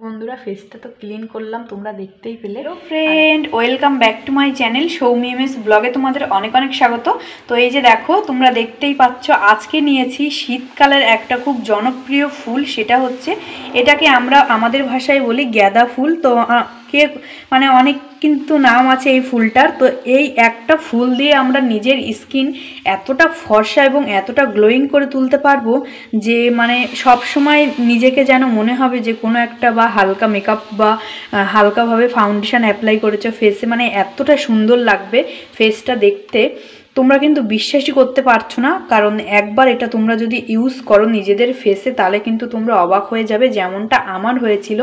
বন্ধুরা ফেসটা তো ক্লিন করলাম, তোমরা দেখতেই পেলে। Friend, welcome back to my channel Soumi MS ব্লগে তোমাদের অনেক অনেক স্বাগত। তো এই যে দেখো, তোমরা দেখতেই পাচ্ছ আজকে নিয়েছি শীতকালের একটা খুব জনপ্রিয় ফুল, সেটা হচ্ছে এটাকে আমরা আমাদের ভাষায় বলি গাঁদা ফুল। তো কে মানে অনেক কিন্তু নাম আছে এই ফুলটার। তো এই একটা ফুল দিয়ে আমরা নিজের স্কিন এতটা ফর্সা এবং এতটা গ্লোয়িং করে তুলতে পারবো যে মানে সব সময় নিজেকে যেন মনে হবে যে কোনো একটা বা হালকা মেকআপ বা হালকাভাবে ফাউন্ডেশন অ্যাপ্লাই করেছো ফেসে, মানে এতটা সুন্দর লাগবে ফেসটা দেখতে। তোমরা কিন্তু বিশ্বাসই করতে পারছো না, কারণ একবার এটা তোমরা যদি ইউজ করো নিজেদের ফেসে তাহলে কিন্তু তোমরা অবাক হয়ে যাবে, যেমনটা আমার হয়েছিল।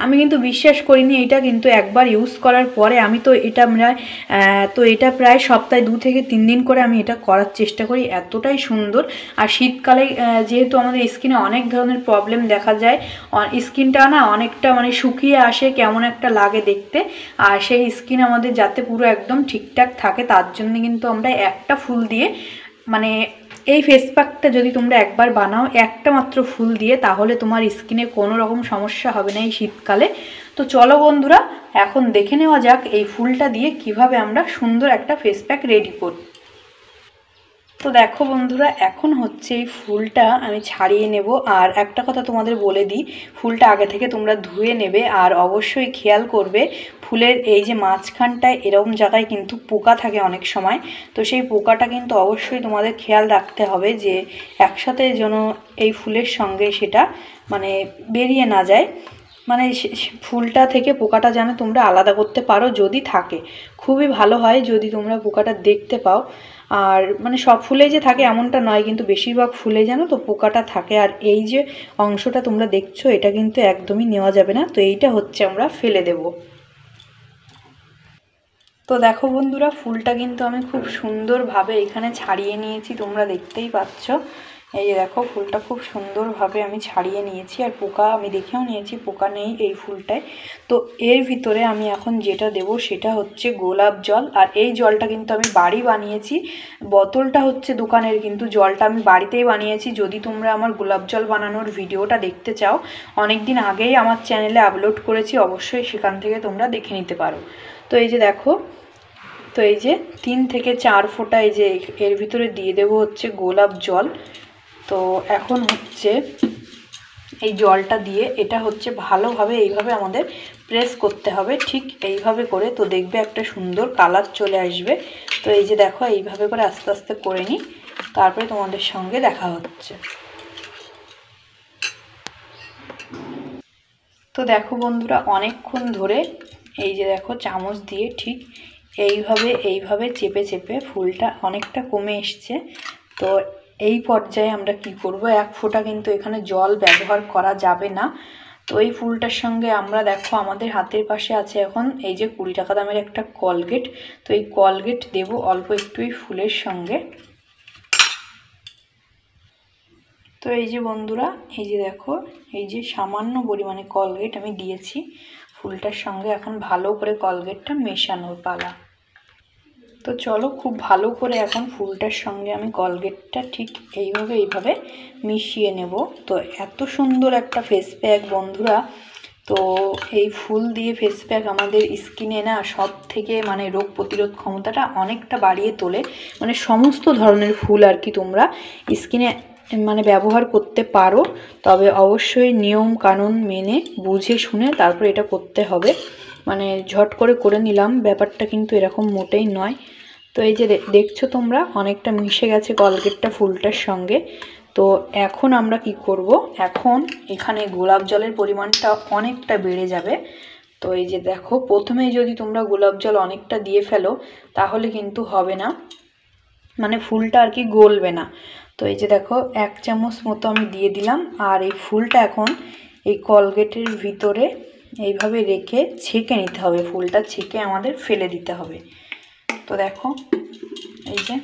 আমি কিন্তু বিশ্বাস করিনি এটা, কিন্তু একবার ইউজ করার পরে আমি তো এটা প্রায় সপ্তাহে 2 থেকে 3 দিন করে আমি এটা করার চেষ্টা করি। এতটাই সুন্দর। আর শীতকালে যেহেতু আমাদের স্কিনে অনেক ধরনের প্রবলেম দেখা যায়, স্কিনটা না অনেকটা মানে শুকিয়ে আসে, কেমন একটা লাগে দেখতে। আর সেই স্কিন আমাদের যাতে পুরো একদম ঠিকঠাক থাকে তার জন্য কিন্তু আমরা একটা ফুল দিয়ে মানে এই ফেস প্যাকটা যদি তোমরা একবার বানাও একটা মাত্র ফুল দিয়ে, তাহলে তোমার স্কিনে কোনো রকম সমস্যা হবে না এই শীতকালে। তো চলো বন্ধুরা, এখন দেখে নেওয়া যাক এই ফুলটা দিয়ে কিভাবে আমরা সুন্দর একটা ফেস প্যাক রেডি করি। তো দেখো বন্ধুরা, এখন হচ্ছে এই ফুলটা আমি ছাড়িয়ে নেব। আর একটা কথা তোমাদের বলে দিই, ফুলটা আগে থেকে তোমরা ধুয়ে নেবে। আর অবশ্যই খেয়াল করবে ফুলের এই যে মাঝখানটায় এরকম জায়গায় কিন্তু পোকা থাকে অনেক সময়। তো সেই পোকাটা কিন্তু অবশ্যই তোমাদের খেয়াল রাখতে হবে যে একসাথে যেন এই ফুলের সঙ্গে সেটা মানে বেরিয়ে না যায়। মানে ফুলটা থেকে পোকাটা যেন তোমরা আলাদা করতে পারো, যদি থাকে খুবই ভালো হয় যদি তোমরা পোকাটা দেখতে পাও। আর মানে সব ফুলে যে থাকে এমনটা নয়, কিন্তু বেশিরভাগ ফুলে যেন তো পোকাটা থাকে। আর এই যে অংশটা তোমরা দেখছো এটা কিন্তু একদমই নেওয়া যাবে না, তো এইটা হচ্ছে আমরা ফেলে দেব। তো দেখো বন্ধুরা, ফুলটা কিন্তু আমি খুব সুন্দরভাবে এখানে ছাড়িয়ে নিয়েছি, তোমরা দেখতেই পাচ্ছ। এই যে দেখো, ফুলটা খুব সুন্দরভাবে আমি ছাড়িয়ে নিয়েছি। আর পোকা আমি দেখেও নিয়েছি, পোকা নেই এই ফুলটায়। তো এর ভিতরে আমি এখন যেটা দেব সেটা হচ্ছে গোলাপ জল। আর এই জলটা কিন্তু আমি বাড়ি বানিয়েছি, বোতলটা হচ্ছে দোকানের, কিন্তু জলটা আমি বাড়িতেই বানিয়েছি। যদি তোমরা আমার গোলাপ জল বানানোর ভিডিওটা দেখতে চাও, অনেক দিন আগেই আমার চ্যানেলে আপলোড করেছি, অবশ্যই সেখান থেকে তোমরা দেখে নিতে পারো। তো এই যে দেখো, তো এই যে 3 থেকে 4 ফোঁটা এই যে এর ভিতরে দিয়ে দেবো হচ্ছে গোলাপ জল। তো এখন হচ্ছে এই জলটা দিয়ে এটা হচ্ছে ভালোভাবে এইভাবে আমাদের প্রেস করতে হবে, ঠিক এইভাবে করে। তো দেখবে একটা সুন্দর কালার চলে আসবে। তো এই যে দেখো, এইভাবে করে আস্তে আস্তে করে নিই, তারপরে তোমাদের সঙ্গে দেখা হচ্ছে। তো দেখো বন্ধুরা, অনেকক্ষণ ধরে এই যে দেখো চামচ দিয়ে ঠিক এইভাবে চেপে চেপে ফুলটা অনেকটা কমে এসছে। তো এই পর্যায়ে আমরা কি করব, 1 ফোঁটা কিন্তু এখানে জল ব্যবহার করা যাবে না। তো এই ফুলটার সঙ্গে আমরা দেখো আমাদের হাতের পাশে আছে এখন এই যে 20 টাকা দামের একটা কলগেট। তো এই কলগেট দেব অল্প একটু এই ফুলের সঙ্গে। তো এই যে বন্ধুরা, এই যে দেখো, এই যে সামান্য পরিমাণে কলগেট আমি দিয়েছি ফুলটার সঙ্গে। এখন ভালো করে কলগেটটা মেশানোর পালা। তো চলো, খুব ভালো করে এখন ফুলটার সঙ্গে আমি কলগেটটা ঠিক এইভাবে মিশিয়ে নেব। তো এত সুন্দর একটা ফেস প্যাক বন্ধুরা। তো এই ফুল দিয়ে ফেস প্যাক আমাদের স্কিনে না সব থেকে মানে রোগ প্রতিরোধ ক্ষমতাটা অনেকটা বাড়িয়ে তোলে। মানে সমস্ত ধরনের ফুল আর কি তোমরা স্কিনে মানে ব্যবহার করতে পারো, তবে অবশ্যই নিয়ম কানুন মেনে বুঝে শুনে তারপর এটা করতে হবে। মানে ঝট করে নিলাম ব্যাপারটা কিন্তু এরকম মোটেই নয়। তো এই যে দেখছো তোমরা, অনেকটা মিশে গেছে কলগেটটা ফুলটার সঙ্গে। তো এখন আমরা কি করব, এখন এখানে গোলাপ জলের পরিমাণটা অনেকটা বেড়ে যাবে। তো এই যে দেখো, প্রথমেই যদি তোমরা গোলাপ জল অনেকটা দিয়ে ফেলো তাহলে কিন্তু হবে না, মানে ফুলটা আর কি গলবে না। তো এই যে দেখো, 1 চামচ মতো আমি দিয়ে দিলাম। আর এই ফুলটা এখন এই কলগেটের ভিতরে এইভাবে রেখে ছেঁকে নিতে হবে, ফুলটা ছেঁকে আমাদের ফেলে দিতে হবে। তো দেখো, এই যে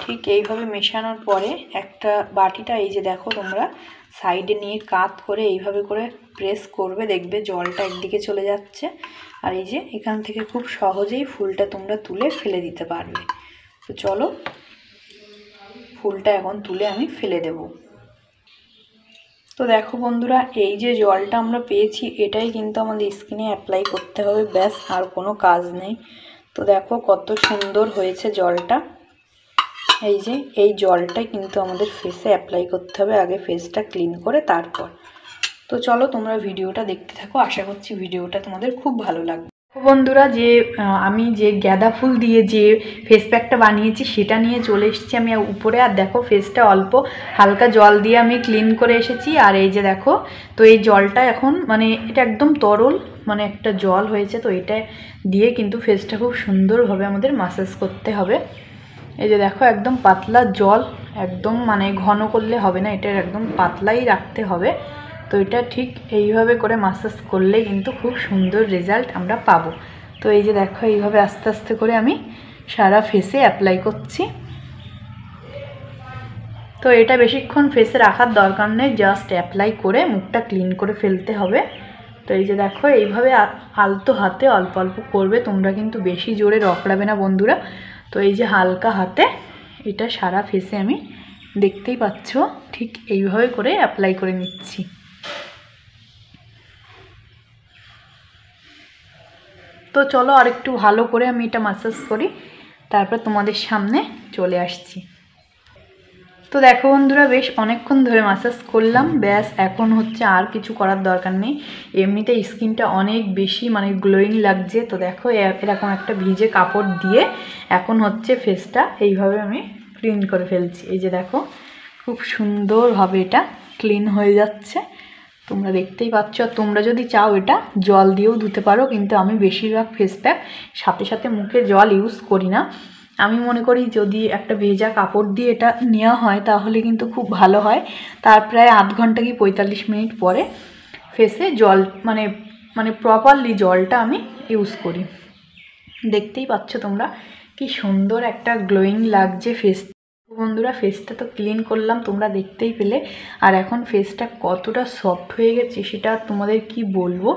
ঠিক এইভাবে মেশানোর পরে একটা বাটিটা এই যে দেখো তোমরা সাইডে নিয়ে কাত করে এইভাবে করে প্রেস করবে, দেখবে জলটা একদিকে চলে যাচ্ছে। আর এই যে এখান থেকে খুব সহজেই ফুলটা তোমরা তুলে ফেলে দিতে পারবে। তো চলো, ফুলটা এখন তুলে আমি ফেলে দেব। তো দেখো বন্ধুরা, এই যে জলটা আমরা পেয়েছি এটাই কিন্তু আমাদের স্কিনে অ্যাপ্লাই করতে হবে, ব্যাস আর কোনো কাজ নেই। তো দেখো কত সুন্দর হয়েছে জলটা। এই যে এই জলটাই কিন্তু আমাদের ফেসে অ্যাপ্লাই করতে হবে, আগে ফেসটা ক্লিন করে তারপর। তো চলো তোমরা ভিডিওটা দেখতে থাকো, আশা করছি ভিডিওটা তোমাদের খুব ভালো লাগবে। বন্ধুরা, যে আমি যে গাঁদা ফুল দিয়ে যে ফেস প্যাকটা বানিয়েছি সেটা নিয়ে চলে এসেছি আমি উপরে। আর দেখো ফেসটা অল্প হালকা জল দিয়ে আমি ক্লিন করে এসেছি। আর এই যে দেখো, তো এই জলটা এখন মানে এটা একদম তরল, মানে একটা জল হয়েছে, তো এটা দিয়ে কিন্তু ফেসটা খুব সুন্দরভাবে আমাদের ম্যাসাজ করতে হবে। এই যে দেখো একদম পাতলা জল, একদম মানে ঘন করলে হবে না, এটা একদম পাতলাই রাখতে হবে। তো এটা ঠিক এইভাবে করে ম্যাসাজ করলে কিন্তু খুব সুন্দর রেজাল্ট আমরা পাবো। তো এই যে দেখো এইভাবে আস্তে আস্তে করে আমি সারা ফেসে অ্যাপ্লাই করছি। তো এটা বেশিক্ষণ ফেসে রাখার দরকার নেই, জাস্ট অ্যাপ্লাই করে মুখটা ক্লিন করে ফেলতে হবে। তো এই যে দেখো এইভাবে আলতো হাতে অল্প অল্প করবে, তোমরা কিন্তু বেশি জোরে রগড়াবে না বন্ধুরা। তো এই যে হালকা হাতে এটা সারা ফেসে আমি দেখতেই পাচ্ছ ঠিক এইভাবে করে অ্যাপ্লাই করে নিচ্ছি। তো চলো আরেকটু ভালো করে আমি এটা ম্যাসাজ করি, তারপর তোমাদের সামনে চলে আসছি। তো দেখো বন্ধুরা, বেশ অনেকক্ষণ ধরে ম্যাসাজ করলাম, ব্যাস এখন হচ্ছে আর কিছু করার দরকার নেই। এমনিতে স্কিনটা অনেক বেশি মানে গ্লোয়িং লাগছে। তো দেখো এরকম একটা ভিজে কাপড় দিয়ে এখন হচ্ছে ফেসটা এইভাবে আমি ক্লিন করে ফেলছি। এই যে দেখো খুব সুন্দরভাবে এটা ক্লিন হয়ে যাচ্ছে, তোমরা দেখতেই পাচ্ছ। তোমরা যদি চাও এটা জল দিয়েও ধুতে পারো, কিন্তু আমি বেশিরভাগ ফেস প্যাক সাথে সাথে মুখে জল ইউজ করি না। আমি মনে করি যদি একটা ভেজা কাপড় দিয়ে এটা নেওয়া হয় তাহলে কিন্তু খুব ভালো হয়। তার প্রায় আধ ঘন্টা কি 45 মিনিট পরে ফেসে জল মানে মানে প্রপারলি জলটা আমি ইউজ করি। দেখতেই পাচ্ছ তোমরা কি সুন্দর একটা গ্লোয়িং লাগছে ফেস। বন্ধুরা, ফেসটা তো ক্লিন করলাম, তোমরা দেখতেই পেলে। আর এখন ফেসটা কতটা সফট হয়ে গেছে সেটা তোমাদের কি বলবো।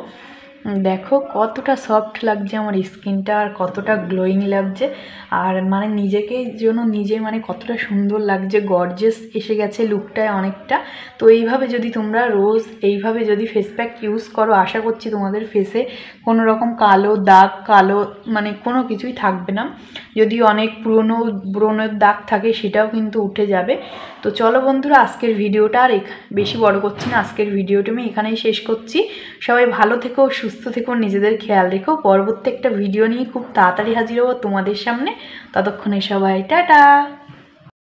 দেখো কতটা সফট লাগছে আমার স্কিনটা, আর কতটা গ্লোয়িং লাগছে। আর মানে নিজেকে জন্য নিজে মানে কতটা সুন্দর লাগছে, গর্জিয়াস এসে গেছে লুকটায় অনেকটা। তো এইভাবে যদি তোমরা রোজ এইভাবে যদি ফেস প্যাক ইউজ করো, আশা করছি তোমাদের ফেসে কোনো রকম কালো দাগ, কালো মানে কোনো কিছুই থাকবে না। যদি অনেক পুরনো ব্রণের দাগ থাকে সেটাও কিন্তু উঠে যাবে। তো চলো বন্ধুরা, আজকের ভিডিওটা আর বেশি বড় করছি না, আজকের ভিডিওটা আমি এখানেই শেষ করছি। সবাই ভালো থেকো, সুস্থ থেকো, নিজেদের খেয়াল রেখো। পরবর্তী একটা ভিডিও নিয়ে খুব তাড়াতাড়ি হাজির হবো তোমাদের সামনে। ততক্ষণে সবাই টাটা।